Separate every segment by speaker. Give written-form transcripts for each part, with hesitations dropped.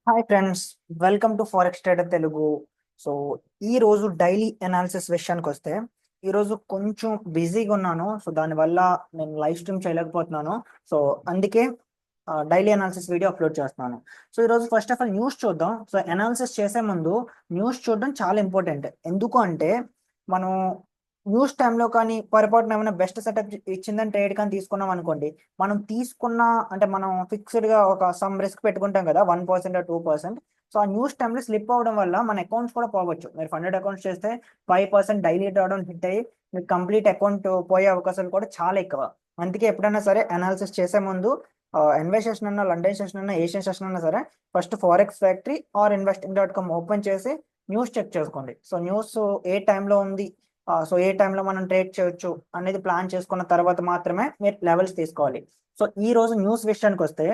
Speaker 1: Hi friends, welcome to forex trader Telugu. So ఈ రోజు daily analysis విషయానికి వస్తే ఈ రోజు కొంచెం బిజీగా ఉన్నాను. సో దానివల్ల నేను లైవ్ స్ట్రీమ్ చేయలేకపోతున్నాను. సో అందుకే డైలీ అనాలిసిస్ వీడియో అప్లోడ్ చేస్తున్నాను. సో ఈ రోజు ఫస్ట్ ఆఫ్ ఆల్ న్యూస్ చూద్దాం. సో అనాలిసిస్ చేసే ముందు న్యూస్ చూడడం చాలా ఇంపార్టెంట్. ఎందుకు అంటే మనం న్యూస్ టైంలో కానీ పొరపాటున ఏమైనా బెస్ట్ సెటప్ ఇచ్చిందని ట్రేడ్ కానీ తీసుకున్నాం అనుకోండి, మనం తీసుకున్న అంటే మనం ఫిక్స్డ్ గా ఒక సమ్ రిస్క్ పెట్టుకుంటాం కదా, 1% 2%. సో ఆ న్యూస్ టైంలో స్లిప్ అవడం వల్ల మన అకౌంట్స్ కూడా పోవచ్చు. మీరు ఫండెడ్ అకౌంట్స్ చేస్తే 5% డైలీ డ్రాడౌన్ హిట్ అయ్యి మీకు కంప్లీట్ అకౌంట్ పోయే అవకాశాలు కూడా చాలా ఎక్కువ. అందుకే ఎప్పుడైనా సరే అనాలిసిస్ చేసే ముందు ఎన్వై సెషన్ అన్నా, లండన్ సెషన్ అన్నా, ఏషియన్ సెషన్ అన్నా సరే first forex factory or investing dot com open చేసి న్యూస్ చెక్ చేసుకోండి. సో న్యూస్ ఏ టైంలో ఉంది, సో ఏ టైంలో మనం ట్రేడ్ చేయొచ్చు అనేది ప్లాన్ చేసుకున్న తర్వాత మాత్రమే మీరు లెవెల్స్ తీసుకోవాలి. సో ఈ రోజు న్యూస్ విషయానికి వస్తే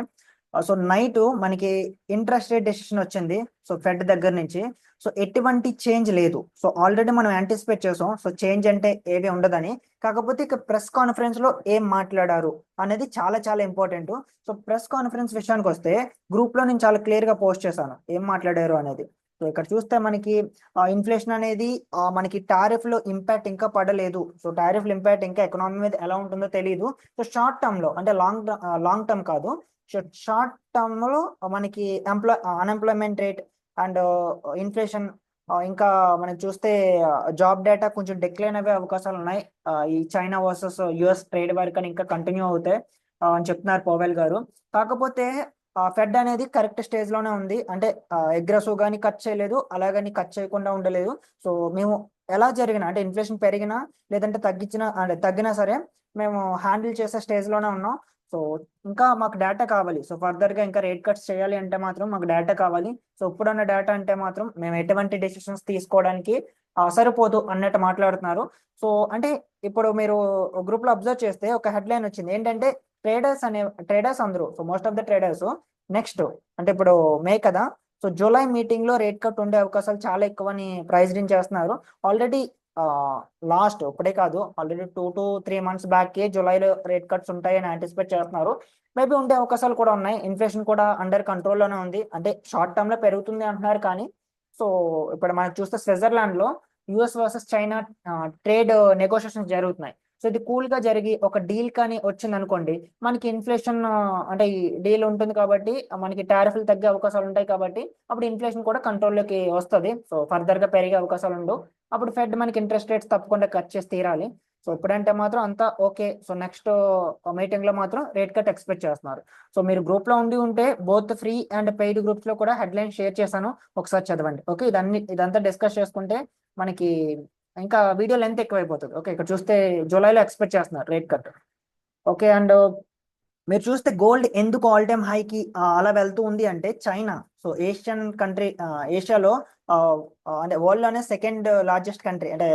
Speaker 1: సో నైట్ మనకి ఇంట్రెస్ట్ రేట్ డెసిషన్ వచ్చింది. సో ఫెడ్ దగ్గర నుంచి సో ఎటువంటి చేంజ్ లేదు. సో ఆల్రెడీ మనం యాంటిసిపేట్ చేసాం సో చేంజ్ అంటే ఏవి ఉండదని. కాకపోతే ఇక ప్రెస్ కాన్ఫరెన్స్ లో ఏం మాట్లాడారు అనేది చాలా చాలా ఇంపార్టెంట్. సో ప్రెస్ కాన్ఫరెన్స్ విషయానికి వస్తే గ్రూప్ లో నేను చాలా క్లియర్ గా పోస్ట్ చేశాను ఏం మాట్లాడారు అనేది. సో ఇక్కడ చూస్తే మనకి ఇన్ఫ్లేషన్ అనేది మనకి టారిఫ్ లో ఇంపాక్ట్ ఇంకా పడలేదు. సో టారిఫ్ ఇంపాక్ట్ ఇంకా ఎకనామీ మీద ఎలా ఉంటుందో తెలియదు. సో షార్ట్ టర్మ్ లో అంటే లాంగ్ టర్మ్ కాదు, షార్ట్ టర్మ్ లో మనకి అన్ఎంప్లాయ్మెంట్ రేట్ అండ్ ఇన్ఫ్లేషన్, ఇంకా మనం చూస్తే జాబ్ డేటా కొంచెం డిక్లైన్ అయ్యే అవకాశాలు ఉన్నాయి. ఈ China versus US trade war కానీ ఇంకా కంటిన్యూ అవుతాయి అని చెప్తున్నారు పోవెల్ గారు. కాకపోతే ఫెడ్ అనేది కరెక్ట్ స్టేజ్ లోనే ఉంది. అంటే అగ్రెసివ్ గానీ కట్ చేయలేదు, అలాగని కట్ చేయకుండా ఉండలేదు. సో మేము ఎలా జరిగినా అంటే ఇన్ఫ్లేషన్ పెరిగినా లేదంటే తగ్గించినా అంటే తగ్గినా సరే మేము హ్యాండిల్ చేసే స్టేజ్ లోనే ఉన్నాం. సో ఇంకా మాకు డేటా కావాలి. సో ఫర్దర్ గా ఇంకా రేట్ కట్స్ చేయాలి అంటే మాత్రం మాకు డేటా కావాలి. సో ఇప్పుడున్న డేటా అంటే మాత్రం మేము ఎటువంటి డెసిషన్స్ తీసుకోవడానికి సరిపోదు అన్నట్టు మాట్లాడుతున్నారు. సో అంటే ఇప్పుడు మీరు గ్రూప్ లో అబ్జర్వ్ చేస్తే ఒక హెడ్లైన్ వచ్చింది ఏంటంటే ట్రేడర్స్ అందరూ, so most of the traders next అంటే ఇప్పుడు మే కదా, సో జూలై మీటింగ్ లో రేట్ కట్ ఉండే అవకాశాలు చాలా ఎక్కువ అని ప్రైజ్డింగ్ చేస్తున్నారు. ఆల్రెడీ లాస్ట్ ఇప్పుడే కాదు, ఆల్రెడీ 2 to 3 months బ్యాక్ జూలైలో రేట్ కట్స్ ఉంటాయని యాంటిసిపేట్ చేస్తున్నారు. మేబీ ఉండే అవకాశాలు కూడా ఉన్నాయి. ఇన్ఫ్లేషన్ కూడా అండర్ కంట్రోల్లోనే ఉంది. అంటే షార్ట్ టర్మ్ లో పెరుగుతుంది అంటున్నారు కానీ సో ఇప్పుడు మనం చూస్తే స్విట్జర్లాండ్ లో US versus China trade negotiations జరుగుతున్నాయి. సో ఇది కూల్ గా జరిగి ఒక డీల్ కానీ వచ్చింది అనుకోండి, మనకి ఇన్ఫ్లేషన్ అంటే ఈ డీల్ ఉంటుంది కాబట్టి మనకి టారిఫ్లు తగ్గే అవకాశాలు ఉంటాయి కాబట్టి అప్పుడు ఇన్ఫ్లేషన్ కూడా కంట్రోల్లోకి వస్తుంది. సో ఫర్దర్ గా పెరిగే అవకాశాలు ఉండవు. అప్పుడు ఫెడ్ మనకి ఇంట్రెస్ట్ రేట్స్ తప్పకుండా కట్ చేసి తీరాలి. సో ఇప్పుడంటే మాత్రం అంతా ఓకే. సో నెక్స్ట్ మీటింగ్ లో మాత్రం రేట్ కట్ ఎక్స్పెక్ట్ చేస్తున్నారు. సో మీరు గ్రూప్ లో ఉంటే both free and paid groups లో కూడా హెడ్లైన్ షేర్ చేశాను, ఒకసారి చదవండి. ఓకే, ఇదంతా డిస్కస్ చేసుకుంటే మనకి ఇంకా వీడియో లెంత్ ఎక్కువైపోతుంది. ఓకే, ఇక్కడ చూస్తే జూలైలో ఎక్స్పెక్ట్ చేస్తున్నారు రేట్ కట్. ఓకే, అండ్ మీరు చూస్తే గోల్డ్ ఎందుకు ఆల్ టైమ్ హైకి అలా వెళ్తూ ఉంది అంటే చైనా, సో ఏషియన్ కంట్రీ, ఏషియాలో ఆ, అంటే వరల్డ్ లోనే సెకండ్ లార్జెస్ట్ కంట్రీ అంటే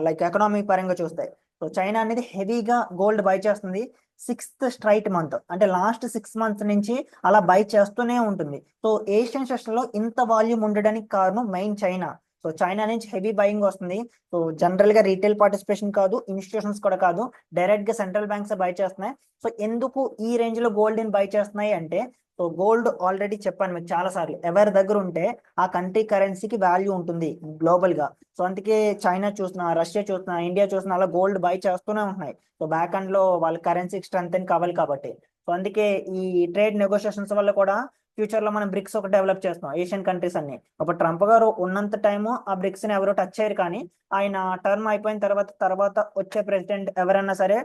Speaker 1: లైక్ ఎకనామీ పరంగా చూస్తే సో చైనా అనేది హెవీగా గోల్డ్ బై చేస్తుంది. 6th straight month అంటే లాస్ట్ 6 months నుంచి అలా బై చేస్తూనే ఉంటుంది. సో ఏషియన్ సెషన్ లో ఇంత వాల్యూమ్ ఉండడానికి కారణం మెయిన్ చైనా. సో చైనా నుంచి హెవీ బయింగ్ వస్తుంది. సో జనరల్ గా రీటైల్ పార్టిసిపేషన్ కాదు, ఇన్స్టిట్యూషన్స్ కూడా కాదు, డైరెక్ట్ గా సెంట్రల్ బ్యాంక్స్ బై చేస్తున్నాయి. సో ఎందుకు ఈ రేంజ్ లో గోల్డ్ బై చేస్తున్నాయి అంటే సో గోల్డ్ ఆల్రెడీ చెప్పాను మీకు చాలా సార్లు, ఎవరి దగ్గర ఉంటే ఆ కంట్రీ కరెన్సీకి వాల్యూ ఉంటుంది గ్లోబల్ గా. సో అందుకే చైనా చూసినా, రష్యా చూసినా, ఇండియా చూసినా అలా గోల్డ్ బై చేస్తూనే ఉంటున్నాయి. సో బ్యాక్ అండ్ లో వాళ్ళ కరెన్సీకి స్ట్రెంత్ కావాలి కాబట్టి. సో అందుకే ఈ ట్రేడ్ నెగోషియేషన్స్ వల్ల కూడా ఫ్యూచర్ లో మనం బ్రిక్స్ ఒకటి డెవలప్ చేస్తున్నాం ఏషియన్ కంట్రీస్ అన్ని. ఒక ట్రంప్ గారు ఉన్నంత టైము ఆ బ్రిక్స్ ని ఎవరో టచ్ చేయరు కానీ ఆయన టర్మ్ అయిపోయిన తర్వాత వచ్చే ప్రెసిడెంట్ ఎవరైనా సరే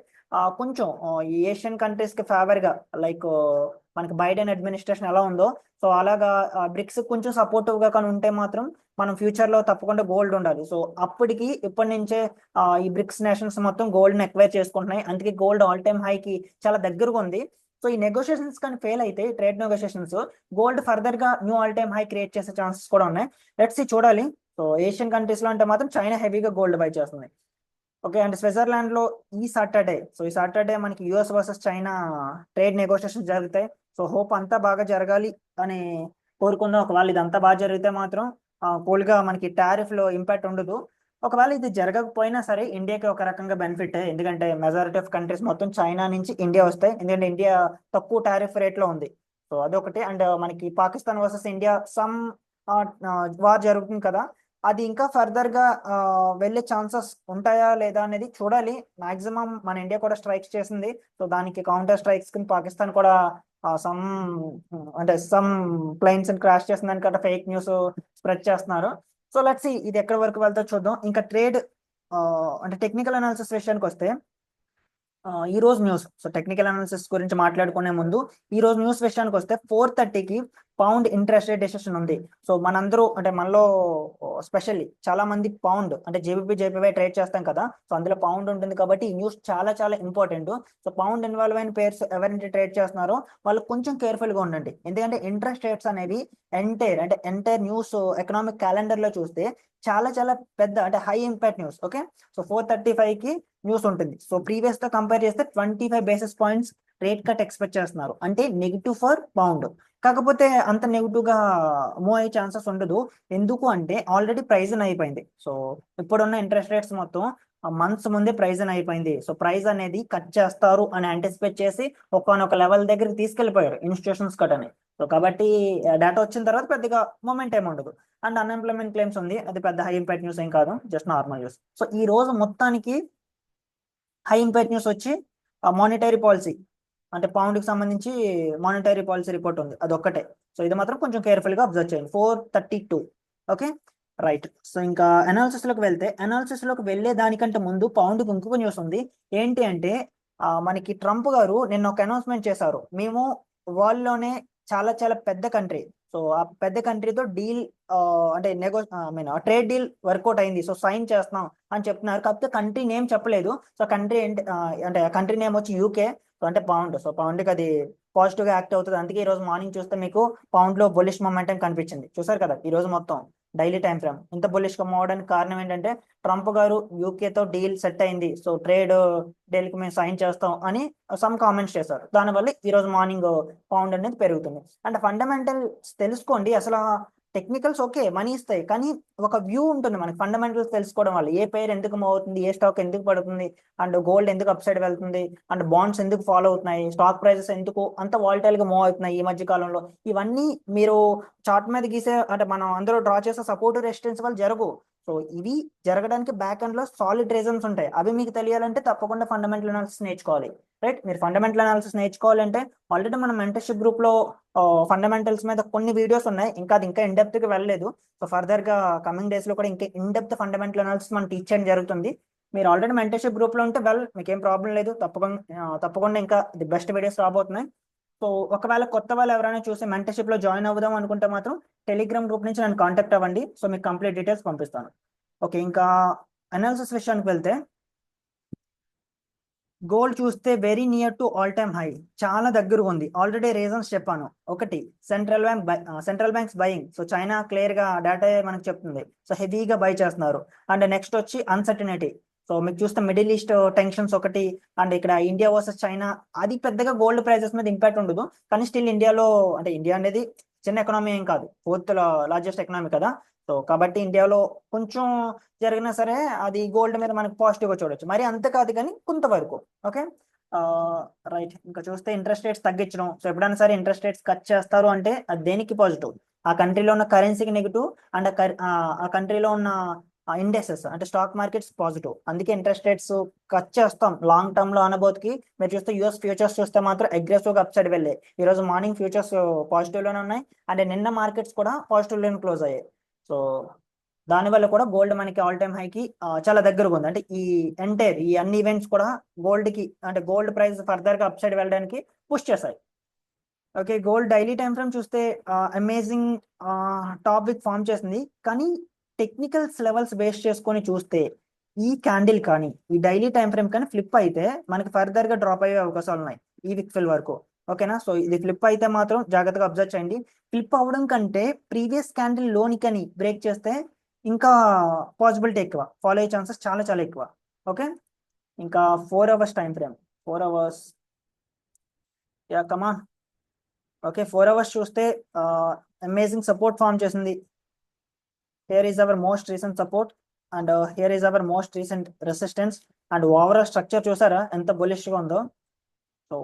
Speaker 1: కొంచెం ఈ ఏషియన్ కంట్రీస్ కి ఫేవర్ గా లైక్ మనకి బైడెన్ అడ్మినిస్ట్రేషన్ ఎలా ఉందో సో అలాగా బ్రిక్స్ కొంచెం సపోర్టివ్ గా కానీ ఉంటే మాత్రం మనం ఫ్యూచర్ లో తప్పకుండా గోల్డ్ ఉండాలి. సో అప్పటికి ఇప్పటి నుంచే ఈ బ్రిక్స్ నేషన్స్ మొత్తం గోల్డ్ ని ఎక్వైర్ చేసుకుంటున్నాయి. అందుకే గోల్డ్ ఆల్ టైమ్ హైకి చాలా దగ్గరగా ఉంది. సో ఈ నెగోషియేషన్స్ కానీ ఫెయిల్ అయితే ట్రేడ్ నెగోషియేషన్స్, గోల్డ్ ఫర్దర్ గా new all time high create చేసే ఛాన్సెస్ కూడా ఉన్నాయి. లెట్స్ సి, చూడాలి. సో ఏషియన్ కంట్రీస్ లో అంటే మాత్రం చైనా హెవీగా గోల్డ్ బై చేస్తుంది. ఓకే, అండ్ స్విట్జర్లాండ్ లో ఈ సాటర్డే మనకి US versus China trade negotiation జరుగుతాయి. సో హోప్ అంతా బాగా జరగాలి అని కోరుకుందాం. ఒకవేళ ఇదంతా బాగా జరిగితే మాత్రం కూల్ గా మనకి టారిఫ్ లో ఇంపాక్ట్ ఉండదు. ఒకవేళ ఇది జరగకపోయినా సరే ఇండియాకి ఒక రకంగా బెనిఫిట్, ఎందుకంటే మెజారిటీ ఆఫ్ కంట్రీస్ మొత్తం చైనా నుంచి ఇండియా వస్తాయి. ఎందుకంటే ఇండియా తక్కువ టారిఫ్ రేట్ లో ఉంది. సో అదొకటి. అండ్ మనకి Pakistan versus India some war జరుగుతుంది కదా, అది ఇంకా ఫర్దర్ గా వెళ్ళే ఛాన్సెస్ ఉంటాయా లేదా అనేది చూడాలి. మాక్సిమం మన ఇండియా కూడా స్ట్రైక్స్ చేసింది, సో దానికి కౌంటర్ స్ట్రైక్స్ కింద పాకిస్తాన్ కూడా సమ్ అంటే సమ్ ప్లేన్స్ క్రాష్ చేసిందని కదా ఫేక్ న్యూస్ స్ప్రెడ్ చేస్తున్నారు. సో లెట్స్ సీ ఇది ఎక్కడి వరకు వెళ్తా చూద్దాం. ఇంకా ట్రేడ్ అంటే టెక్నికల్ అనాలిసిస్ విషయానికి వస్తే ఈ రోజు న్యూస్, సో టెక్నికల్ అనాలిసిస్ గురించి మాట్లాడుకునే ముందు ఈ రోజు న్యూస్ విషయానికి వస్తే 4:30కి పౌండ్ ఇంట్రెస్ట్ రేట్ డెసిషన్ ఉంది. సో మనందరూ అంటే మనలో స్పెషల్లీ చాలా మంది పౌండ్ అంటే జేపీవై ట్రేడ్ చేస్తాం కదా, సో అందులో పౌండ్ ఉంటుంది కాబట్టి ఈ న్యూస్ చాలా చాలా ఇంపార్టెంట్. సో పౌండ్ ఇన్వాల్వ్ అయిన పేర్స్ ఎవరైతే ట్రేడ్ చేస్తున్నారో వాళ్ళు కొంచెం కేర్ఫుల్ గా ఉండండి, ఎందుకంటే ఇంట్రెస్ట్ రేట్స్ అనేవి ఎంటైర్ న్యూస్ ఎకనామిక్ క్యాలెండర్ లో చూస్తే చాలా చాలా పెద్ద అంటే high impact news. Okay, so 4:35కి న్యూస్ ఉంటుంది. సో ప్రీవియస్ తో కంపేర్ చేస్తే 25 basis points rate cut expect చేస్తున్నారు, అంటే నెగిటివ్ ఫర్ పౌండ్. కాకపోతే అంత నెగిటివ్ గా మూవ్ అయ్యే ఛాన్సెస్ ఉండదు. ఎందుకు అంటే ఆల్రెడీ ప్రైజ్ అయిపోయింది. సో ఇప్పుడున్న ఇంట్రెస్ట్ రేట్స్ మొత్తం మంత్స్ ముందే ప్రైజ్ అయిపోయింది. సో ప్రైజ్ అనేది కట్ చేస్తారు అని అంటిసిపేట్ చేసి ఒకనొక లెవెల్ దగ్గరికి తీసుకెళ్లిపోయారు ఇన్స్టిట్యూషన్స్ కట్ అని. సో కాబట్టి డేటా వచ్చిన తర్వాత పెద్దగా మూమెంట్ ఏమి ఉండదు. అండ్ అన్ఎంప్లాయ్మెంట్ క్లెయిమ్స్ ఉంది, అది పెద్ద హై ఇంపాక్ట్ న్యూస్ ఏం కాదు, జస్ట్ నార్మల్ న్యూస్. సో ఈ రోజు మొత్తానికి హై ఇంపాక్ట్ న్యూస్ వచ్చి మానిటరీ పాలసీ అంటే పౌండ్ కి సంబంధించి మానిటరీ పాలసీ రిపోర్ట్ ఉంది, అదొక్కటే. సో ఇది మాత్రం కొంచెం కేర్ఫుల్ గా అబ్జర్వ్ చేయండి. 4:32. Okay, right. సో ఇంకా అనాలిసిస్ లోకి వెళ్తే, అనాలిసిస్ లోకి వెళ్లే దానికంటే ముందు పౌండ్ కి ఇంకొక న్యూస్ ఉంది. ఏంటి అంటే మనకి ట్రంప్ గారు నిన్న ఒక అనౌన్స్మెంట్ చేశారు, మేము వరల్డ్ లోనే చాలా చాలా పెద్ద కంట్రీ, సో ఆ పెద్ద కంట్రీతో డీల్ అంటే ట్రేడ్ డీల్ వర్కౌట్ అయింది, సో సైన్ చేస్తున్నాం అని చెప్తున్నారు. కాకపోతే కంట్రీ నేమ్ చెప్పలేదు. సో కంట్రీ అంటే కంట్రీ నేమ్ వచ్చి యూకే. సో అంటే పౌండ్, సో పౌండ్ కి అది పాజిటివ్ గా యాక్ట్ అవుతుంది. అందుకే ఈ రోజు మార్నింగ్ చూస్తే మీకు పౌండ్ లో బుల్లిష్ మొమెంటం కనిపించింది. చూసారు కదా ఈ రోజు మొత్తం డైలీ టైం ఫ్రేమ్ ఇంత బుల్లిష్ గా అవ్వడానికి కారణం ఏంటంటే ట్రంప్ గారు యూకేతో డీల్ సెట్ అయింది, సో ట్రేడ్ డీల్ కి మేము సైన్ చేస్తాం అని సమ్ కామెంట్స్ చేశారు. దానివల్ల ఈ రోజు మార్నింగ్ పౌండ్ అనేది పెరుగుతుంది. అండ్ ఫండమెంటల్స్ తెలుసుకోండి. అసలు టెక్నికల్స్ ఓకే మనీ ఇస్తాయి, కానీ ఒక వ్యూ ఉంటుంది మనకి ఫండమెంటల్స్ తెలుసుకోవడం వల్ల. ఏ పేరు ఎందుకు మూవ్ అవుతుంది, ఏ స్టాక్ ఎందుకు పడుతుంది, అండ్ గోల్డ్ ఎందుకు అప్ సైడ్ వెళ్తుంది, అండ్ బాండ్స్ ఎందుకు ఫాలో అవుతున్నాయి, స్టాక్ ప్రైసెస్ ఎందుకు అంత వాలటైల్ గా మూవ్ అవుతున్నాయి ఈ మధ్య కాలంలో, ఇవన్నీ మీరు చార్ట్ మీద గీసే అంటే మనం అందరూ డ్రా చేసే సపోర్ట్ రెసిస్టెన్స్ వల్ల జరగవు. సో ఇవి జరగడానికి బ్యాక్ ఎండ్ లో సాలిడ్ రీజన్స్ ఉంటాయి. అవి మీకు తెలియాలంటే తప్పకుండా ఫండమెంటల్ అనాలిసిస్ నేర్చుకోవాలి. రైట్, మీరు ఫండమెంటల్ అనాలిసిస్ నేర్చుకోవాలంటే ఆల్రెడీ మన మెంటర్షిప్ గ్రూప్ లో ఫండమెంటల్స్ మీద కొన్ని వీడియోస్ ఉన్నాయి, ఇంకా అది ఇంకా ఇన్ డెప్త్ కి వెళ్ళలేదు. సో ఫర్దర్ గా కమింగ్ డేస్ లో కూడా ఇంకా ఇన్ డెప్త్ ఫండమెంటల్ అనాలిసిస్ మనం టీచ్ చేయడం జరుగుతుంది. మీరు ఆల్రెడీ మెంటర్షిప్ గ్రూప్ లో ఉంటే మీకు ఏం ప్రాబ్లం లేదు, తప్పకుండా ఇంకా ది బెస్ట్ వీడియోస్ రాబోతున్నాయి. సో ఒకవేళ కొత్త వాళ్ళు ఎవరైనా చూసి మెంటర్షిప్ లో జాయిన్ అవ్వదాం అనుకుంటే మాత్రం టెలిగ్రామ్ గ్రూప్ నుంచి నన్ను కాంటాక్ట్ అవ్వండి, సో మీకు కంప్లీట్ డీటెయిల్స్ పంపిస్తాను. ఓకే, ఇంకా అనాలిసిస్ విషయానికి వెళ్తే గోల్డ్ చూస్తే very near to all time high, చాలా దగ్గరగా ఉంది. ఆల్రెడీ రీజన్స్ చెప్పాను. ఒకటి central banks buying, so China clear గా డేటా మనకు చెప్తుంది, సో హెవీగా బై చేస్తున్నారు. అండ్ నెక్స్ట్ వచ్చి అన్సర్టనిటీ, సో మీకు చూస్తే మిడిల్ ఈస్ట్ టెన్షన్స్ ఒకటి, అండ్ ఇక్కడ ఇండియా వర్సెస్ చైనా, అది పెద్దగా గోల్డ్ ప్రైసెస్ మీద ఇంపాక్ట్ ఉండదు. కానీ స్టిల్ ఇండియాలో అంటే ఇండియా అనేది చిన్న ఎకనామీ ఏం కాదు, ఫోర్త్ లార్జెస్ట్ ఎకనామీ కదా. సో కాబట్టి ఇండియాలో కొంచెం జరిగినా సరే అది గోల్డ్ మీద మనకు పాజిటివ్ గా చూడొచ్చు, మరి అంత కాదు కానీ కొంతవరకు. Okay, right. ఇంకా చూస్తే ఇంట్రెస్ట్ రేట్స్ తగ్గించడం, సో ఎప్పుడైనా సరే ఇంట్రెస్ట్ రేట్స్ కట్ చేస్తారు అంటే అది దేనికి పాజిటివ్, ఆ కంట్రీలో ఉన్న కరెన్సీకి నెగిటివ్, అండ్ ఆ కంట్రీలో ఉన్న ఇండెక్సెస్ అంటే స్టాక్ మార్కెట్స్ పాజిటివ్. అందుకే ఇంట్రెస్ట్ రేట్స్ కట్ చేస్తాం లాంగ్ టర్మ్ లో అనబోతుకి. మీరు చూస్తే యూఎస్ ఫ్యూచర్స్ చూస్తే మాత్రం అగ్రెసివ్ గా అప్ సైడ్ వెళ్ళాయి. ఈ రోజు మార్నింగ్ ఫ్యూచర్స్ పాజిటివ్ లోనే ఉన్నాయి, అండ్ నిన్న మార్కెట్స్ కూడా పాజిటివ్ లోనే క్లోజ్ అయ్యాయి. సో దానివల్ల కూడా గోల్డ్ మనకి ఆల్ టైమ్ హైకి చాలా దగ్గరగా ఉంది. అంటే ఈ అన్ని ఈవెంట్స్ కూడా గోల్డ్ కి అంటే గోల్డ్ ప్రైస్ ఫర్దర్ గా అప్ సైడ్ వెళ్ళడానికి పుష్ చేశాయి. Okay, gold daily time frame చూస్తే అమేజింగ్ టాపిక్ ఫామ్ చేసింది, కానీ టెక్నికల్స్ లెవెల్స్ బేస్ చేసుకొని చూస్తే ఈ క్యాండిల్ కానీ ఈ డైలీ టైం ఫ్రేమ్ కానీ ఫ్లిప్ అయితే మనకి ఫర్దర్ గా డ్రాప్ అయ్యే అవకాశాలు ఉన్నాయి ఈ వీక్ ఫిల్ వరకు. ఓకేనా, సో ఇది ఫ్లిప్ అయితే మాత్రం జాగ్రత్తగా అబ్జర్వ్ చేయండి. ఫ్లిప్ అవ్వడం కంటే ప్రీవియస్ క్యాండిల్ లోనికని బ్రేక్ చేస్తే ఇంకా పాసిబిలిటీ ఎక్కువ, ఫాలో అయ్యే ఛాన్సెస్ చాలా చాలా ఎక్కువ. ఓకే, ఇంకా 4 hours time frame, 4 hours, yeah come on. Okay, 4 hours చూస్తే అమేజింగ్ సపోర్ట్ ఫామ్ చేసింది. Here is our most recent support and here is our most recent resistance. And overall structure చూసారా ఎంత బులిష్ గా ఉందో. సో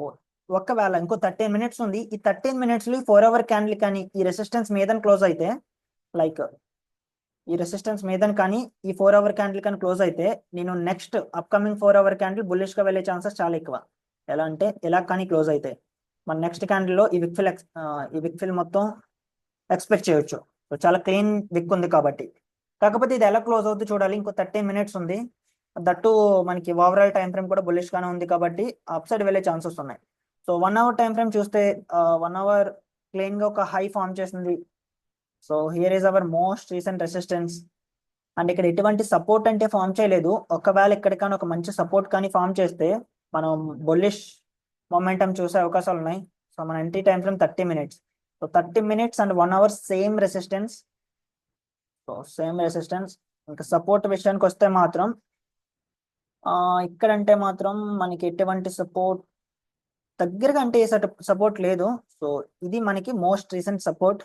Speaker 1: ఒకవేళ ఇంకో 13 minutes ఉంది, ఈ 13 minutes లో 4 hour క్యాండిల్ కానీ ఈ రెసిస్టెన్స్ మీద క్లోజ్ అయితే, లైక్ ఈ రెసిస్టెన్స్ మీద కానీ ఈ 4 hour క్యాండిల్ కానీ క్లోజ్ అయితే, నేను next upcoming 4 hour candle bullish గా వెళ్ళే ఛాన్సెస్ చాలా ఎక్కువ. ఎలా అంటే ఎలా కానీ క్లోజ్ అయితే మన నెక్స్ట్ క్యాండిల్ లో ఈ విక్ ఫిల్ మొత్తం ఎక్స్పెక్ట్ చేయొచ్చు. సో చాలా క్లీన్ విక్ ఉంది కాబట్టి. కాకపోతే ఇది ఎలా క్లోజ్ అవుతుంది చూడాలి. ఇంకో 13 minutes ఉంది, దట్టు మనకి ఓవరాల్ టైం ఫ్రేమ్ కూడా బుల్లిష్ గానే ఉంది కాబట్టి అప్ సైడ్ వెళ్ళే ఛాన్సెస్ ఉన్నాయి. సో 1 hour టైం ఫ్రేమ్ చూస్తే 1 hour క్లీన్ గా ఒక హై ఫామ్ చేసింది. So here is our most recent resistance. And ఇక్కడ ఎటువంటి సపోర్ట్ అంటే ఫామ్ చేయలేదు. ఒకవేళ ఎక్కడికైనా ఒక మంచి సపోర్ట్ కానీ ఫామ్ చేస్తే మనం బుల్లిష్ మొమెంటం చూసే అవకాశాలు ఉన్నాయి. సో మన entry time frame 30 minutes. So 30 minutes and 1 hour same resistance. So same resistance. ఇంకా సపోర్ట్ విషయానికి వస్తే మాత్రం ఇక్కడంటే మాత్రం మనకి ఎటువంటి సపోర్ట్ దగ్గరగా అంటే సపోర్ట్ లేదు. సో ఇది మనకి మోస్ట్ రీసెంట్ సపోర్ట్.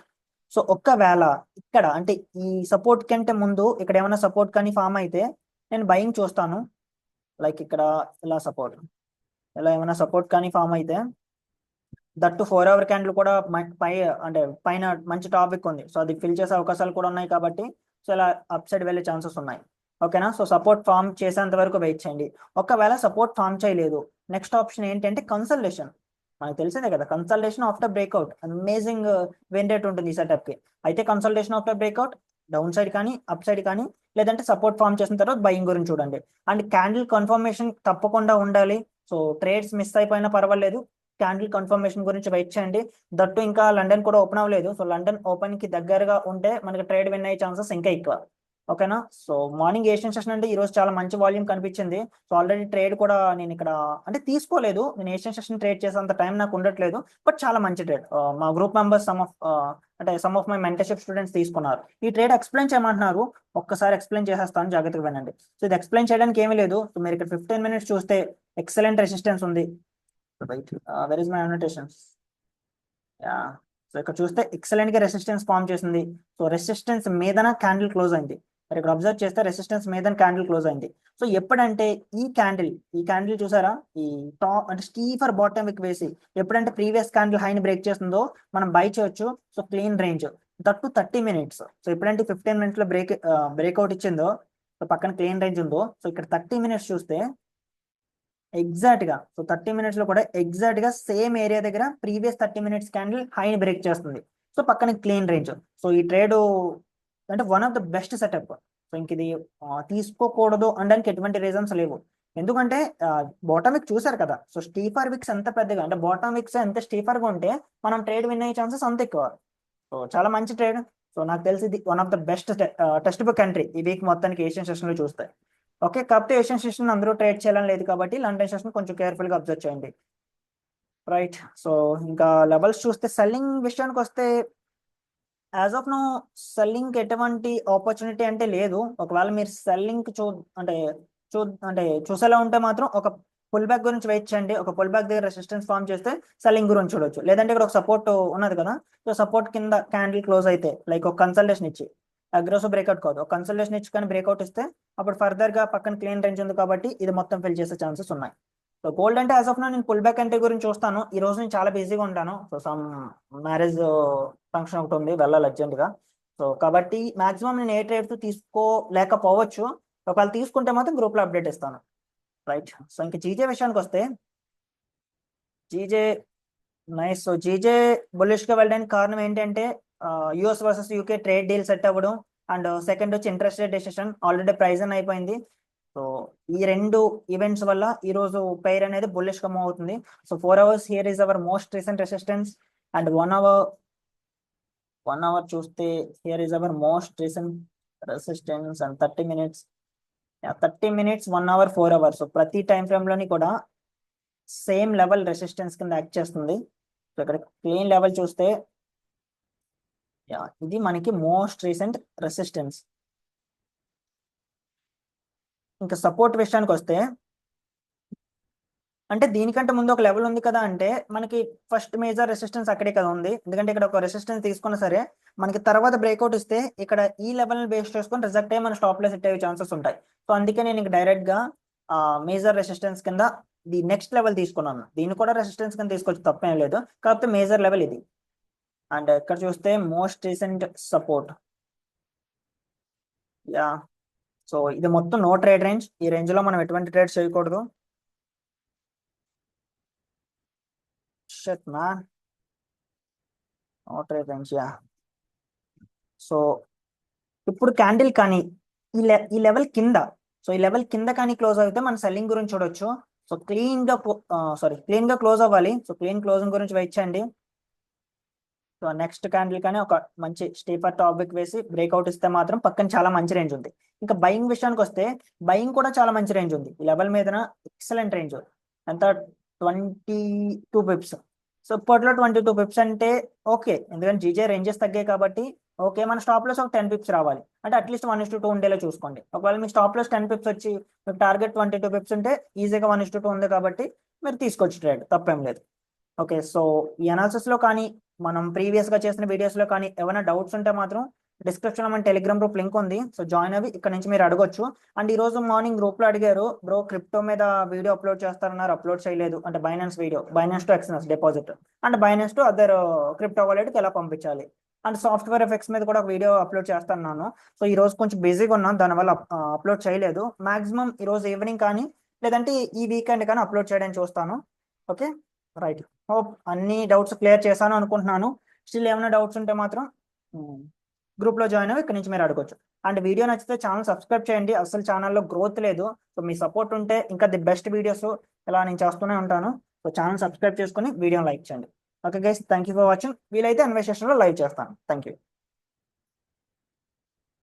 Speaker 1: సో ఒక్కవేళ ఇక్కడ అంటే ఈ సపోర్ట్ కంటే ముందు ఇక్కడ ఏమైనా సపోర్ట్ కానీ ఫామ్ అయితే నేను బయింగ్ చూస్తాను. లైక్ ఇక్కడ ఇలా సపోర్ట్, ఇలా ఏమైనా సపోర్ట్ కానీ ఫామ్ అయితే, దట్టు 4 hour క్యాండిల్ కూడా అంటే పైన మంచి టాపిక్ ఉంది. సో అది ఫిల్ చేసే అవకాశాలు కూడా ఉన్నాయి కాబట్టి సో ఇలా అప్ సైడ్ వెళ్ళే ఛాన్సెస్ ఉన్నాయి. ఓకేనా. సో సపోర్ట్ ఫామ్ చేసేంత వరకు వెయిట్ చేయండి. ఒకవేళ సపోర్ట్ ఫామ్ చేయలేదు, నెక్స్ట్ ఆప్షన్ ఏంటంటే కన్సల్టేషన్. మనకు తెలిసిందే కదా, consultation after breakout amazing win rate ఉంటుంది ఈ సెటప్ కి. అయితే consultation after breakout down side కానీ అప్ సైడ్ కానీ, లేదంటే సపోర్ట్ ఫామ్ చేసిన తర్వాత బయింగ్ గురించి చూడండి. అండ్ క్యాండిల్ కన్ఫర్మేషన్ తప్పకుండా ఉండాలి. సో ట్రేడ్స్ మిస్ అయిపోయినా పర్వాలేదు, క్యాండిల్ కన్ఫర్మేషన్ గురించి వెయిట్ చేయండి. దట్టు ఇంకా లండన్ కూడా ఓపెన్ అవ్వలేదు. సో లండన్ ఓపెన్ కి దగ్గరగా ఉంటే మనకి ట్రేడ్ విన్ అయ్యే ఛాన్సెస్ ఇంకా ఎక్కువ. ఓకేనా. సో మార్నింగ్ ఏషియన్ సెషన్ అంటే ఈ రోజు చాలా మంచి వాల్యూమ్ కనిపించింది. సో ఆల్రెడీ ట్రేడ్ కూడా నేను ఇక్కడ అంటే తీసుకోలేదు, నేను ఏషియన్ సెషన్ ట్రేడ్ చేసేంత టైం నాకు ఉండట్లేదు. బట్ చాలా మంచి ట్రేడ్. మా group members some of my mentorship students తీసుకున్నారు. ఈ ట్రేడ్ ఎక్స్ప్లెయిన్ చేయమంటున్నారు, ఒక్కసారి ఎక్స్ప్లెయిన్ చేసేస్తాను, జాగ్రత్తగా వినండి. సో ఇది ఎక్స్ప్లెయిన్ చేయడానికి ఏమీ లేదు. సో మీరు ఇక్కడ 15 minutes చూస్తే ఎక్సలెంట్ రెసిస్టెన్స్ ఉంది. Right, where is my annotations. So ఇక్కడ చూస్తే ఎక్సలెంట్ గా రెసిస్టెన్స్ ఫామ్ చేసింది. సో రెసిస్టెన్స్ మీదన క్యాండిల్ క్లోజ్ అయింది. మరి ఇక్కడ అబ్జర్వ్ చేస్తే రెసిస్టెన్స్ మీద క్యాండిల్ క్లోజ్ అయింది. సో ఎప్పుడంటే ఈ క్యాండిల్ చూసారా, ఈ టాప్ అంటే స్టీఫర్ బాటమ్ విక్ వేసి ఎప్పుడంటే ప్రీవియస్ క్యాండిల్ హైని బ్రేక్ చేస్తుందో మనం బై చేయొచ్చు. So clean range, that 30 minutes. So ఎప్పుడంటే 15 minutes లో బ్రేక్అవుట్ ఇచ్చిందో, సో పక్కన క్లీన్ రేంజ్ ఉందో, సో ఇక్కడ 30 minutes చూస్తే ఎగ్జాక్ట్ గా, సో 30 minutes లో కూడా ఎగ్జాక్ట్ గా సేమ్ ఏరియా దగ్గర ప్రీవియస్ 30 minutes క్యాండిల్ హైని బ్రేక్ చేస్తుంది. సో పక్కన క్లీన్ రేంజ్. సో ఈ ట్రేడ్ అంటే one of the best setup. So ఇంక ఇది తీసుకోకూడదు అనడానికి ఎటువంటి రీజన్స్ లేవు. ఎందుకంటే బాటమ్ విక్ చూసారు కదా, సో స్టీఫర్ విక్స్ ఎంత పెద్దగా అంటే బాటమ్ విక్స్ ఎంత స్టీఫర్ గా ఉంటే మనం ట్రేడ్ విన్ అయ్యే ఛాన్సెస్ అంత ఎక్కువ. సో చాలా మంచి ట్రేడ్. సో నాకు తెలిసి ఇది one of the best text book entry ఈ వీక్ మొత్తానికి ఏషియన్ సెషన్ లో చూస్తే. ఓకే, కాకపోతే ఏషియన్ సెషన్ అందరూ ట్రేడ్ చేయాలని లేదు కాబట్టి లండన్ సెషన్ కొంచెం కేర్ఫుల్ గా అబ్జర్వ్ చేయండి. రైట్. సో ఇంకా లెవెల్స్ చూస్తే సెల్లింగ్ విషయానికి వస్తే యాజ్ ఆఫ్ నో సెల్లింగ్ ఎటువంటి ఆపర్చునిటీ అంటే లేదు. ఒకవేళ మీరు సెల్లింగ్ అంటే చూసేలా ఉంటే మాత్రం ఒక పుల్ బ్యాక్ గురించి వెయిట్ చేయండి. ఒక పుల్ బ్యాక్ దగ్గర రెసిస్టెన్స్ ఫామ్ చేస్తే సెల్లింగ్ గురించి చూడొచ్చు. లేదంటే ఇక్కడ ఒక సపోర్ట్ ఉన్నది కదా, సో సపోర్ట్ కింద క్యాండిల్ క్లోజ్ అయితే లైక్ ఒక కన్సల్టేషన్ ఇచ్చి, అగ్రెసివ్ బ్రేక్అవుట్ కాదు, ఒక కన్సల్టేషన్ ఇచ్చి కానీ బ్రేక్అవుట్ ఇస్తే అప్పుడు ఫర్దర్ గా పక్కన క్లీన్ రేంజ్ ఉంది కాబట్టి ఇది మొత్తం ఫిల్ చేసే ఛాన్సెస్ ఉన్నాయి. సో గోల్డ్ అంటే యాజ్ ఆఫ్ నో నేను పుల్ బ్యాక్ అంటే గురించి చూస్తాను. ఈ రోజు నేను చాలా బిజీగా ఉంటాను. సో సమ్ మ్యారేజ్ ఫంక్షన్ ఒకటి ఉంది, వెళ్ళాలి అర్జెంట్ గా. సో కాబట్టి మాక్సిమం నేను ఏ ట్రేడ్ తీసుకోలేకపోవచ్చు. ఒకవేళ తీసుకుంటే మాత్రం గ్రూప్ లో అప్డేట్ ఇస్తాను. రైట్. సో ఇంకా జీజే విషయానికి వస్తే GJ nice. So GJ bullish గా వెళ్ళడానికి కారణం ఏంటంటే US versus UK trade deal set అవ్వడం, అండ్ సెకండ్ వచ్చి interest rate decision already price అని అయిపోయింది. సో ఈ రెండు ఈవెంట్స్ వల్ల ఈ రోజు పెయిర్ అనేది బుల్లిష్ గా మూవ్ అవుతుంది. So 4 hours here is our most recent resistance, and 1 hour చూస్తే here is our most recent resistance, and 30 minutes 1 hour 4 hours. So ప్రతి టైం ఫ్రేమ్ లోని కూడా సేమ్ లెవెల్ రెసిస్టెన్స్ కింద యాక్ట్ చేస్తుంది. సో ఇక్కడ క్లీన్ లెవెల్ చూస్తే ఇది మనకి మోస్ట్ రీసెంట్ రెసిస్టెన్స్. ఇంకా సపోర్ట్ విషయానికి వస్తే అంటే దీనికంటే ముందు ఒక లెవెల్ ఉంది కదా, అంటే మనకి ఫస్ట్ మేజర్ రెసిస్టెన్స్ అక్కడే కదా ఉంది. ఎందుకంటే ఇక్కడ ఒక రెసిస్టెన్స్ తీసుకున్నా సరే మనకి తర్వాత బ్రేక్అవుట్ ఇస్తే ఇక్కడ ఈ లెవెల్ బేస్ చేసుకొని రిజెక్ట్ అయ్యి మన స్టాప్ లో సెట్ అయ్యే ఛాన్సెస్ ఉంటాయి. సో అందుకే నేను డైరెక్ట్ గా మేజర్ రెసిస్టెన్స్ కింద ఇది నెక్స్ట్ లెవెల్ తీసుకున్నాను, దీన్ని కూడా రెసిస్టెన్స్ కింద తీసుకోవచ్చు, తప్పేం లేదు. కాకపోతే మేజర్ లెవెల్ ఇది. అండ్ ఇక్కడ చూస్తే most recent support, yeah. So ఇది మొత్తం నో ట్రేడ్ రేంజ్, ఈ రేంజ్ లో మనం ఎటువంటి ట్రేడ్స్ చేయకూడదు. Shut man, no trade range, yeah. So ఇప్పుడు క్యాండిల్ కానీ ఈ లెవెల్ కింద, సో ఈ లెవెల్ కింద కానీ క్లోజ్ అయితే మన సెల్లింగ్ గురించి చూడొచ్చు. సో క్లీన్ గా క్లోజ్ అవ్వాలి. సో క్లీన్ క్లోజింగ్ గురించి వెయిట్ చేయండి. సో నెక్స్ట్ క్యాండిల్ కానీ ఒక మంచి స్టీపర్ టాపిక్ వేసి బ్రేక్అవుట్ ఇస్తే మాత్రం పక్కన చాలా మంచి రేంజ్ ఉంది. ఇంకా బయింగ్ విషయానికి వస్తే బయింగ్ కూడా చాలా మంచి రేంజ్ ఉంది. ఈ లెవెల్ మీద ఎక్సలెంట్ రేంజ్, ఎంత 22 పిప్స్. సో ఇప్పట్లో 22 పిప్స్ అంటే ఓకే, ఎందుకంటే జీజే రేంజెస్ తగ్గాయి కాబట్టి ఓకే. మన స్టాప్ లాస్ ఒక 10 పిప్స్ రావాలి అంటే అట్లీస్ట్ 1:2 ఉండేలా చూసుకోండి. ఒకవేళ మీ స్టాప్ లాస్ 10 పిప్స్ వచ్చి మీకు టార్గెట్ 22 పిప్స్ ఉంటే ఈజీగా 1:2 ఉంది కాబట్టి మీరు తీసుకోవచ్చు ట్రేడ్, తప్పేం లేదు. ఓకే, సో ఈ అనాలిసిస్ లో కానీ మనం ప్రీవియస్ గా చేసిన వీడియోస్ లో కానీ ఏమైనా డౌట్స్ ఉంటే మాత్రం డిస్క్రిప్షన్ లో మన టెలిగ్రామ్ గ్రూప్ లింక్ ఉంది, సో జాయిన్ అవి ఇక్కడ నుంచి మీరు అడగొచ్చు. అండ్ ఈ రోజు మార్నింగ్ గ్రూప్ లో అడిగారు, బ్రో క్రిప్టో మీద వీడియో అప్లోడ్ చేస్తారన్నారు, అప్లోడ్ చేయలేదు అంటే Binance video, Binance to Exness deposit and Binance to other crypto వాలెట్కి ఎలా పంపించాలి అండ్ సాఫ్ట్వేర్ ఎఫెక్ట్స్ మీద కూడా ఒక వీడియో అప్లోడ్ చేస్తున్నాను. సో ఈ రోజు కొంచెం బిజీగా ఉన్నాను, దానివల్ల అప్లోడ్ చేయలేదు. మాక్సిమం ఈ రోజు ఈవినింగ్ కానీ లేదంటే ఈ వీకెండ్ కానీ అప్లోడ్ చేయడానికి చూస్తాను. Okay, right. హోప్ అన్ని డౌట్స్ క్లియర్ చేశాను అనుకుంటున్నాను. స్టిల్ ఏమైనా డౌట్స్ ఉంటే మాత్రం గ్రూప్ లో జాయిన్ అవ్వి ఇక్కడ నుంచి మీరు అడగొచ్చు. అండ్ వీడియో నచ్చితే ఛానల్ సబ్స్క్రైబ్ చేయండి, అసలు ఛానల్లో గ్రోత్ లేదు. సో మీ సపోర్ట్ ఉంటే ఇంకా ది బెస్ట్ వీడియోస్ ఇలా నేను చేస్తూనే ఉంటాను. సో ఛానల్ సబ్స్క్రైబ్ చేసుకుని వీడియోని లైక్ చేయండి. Okay guys, thank you for watching. వీలైతే అన్వే సెషన్లో లైవ్ చేస్తాను. Thank you.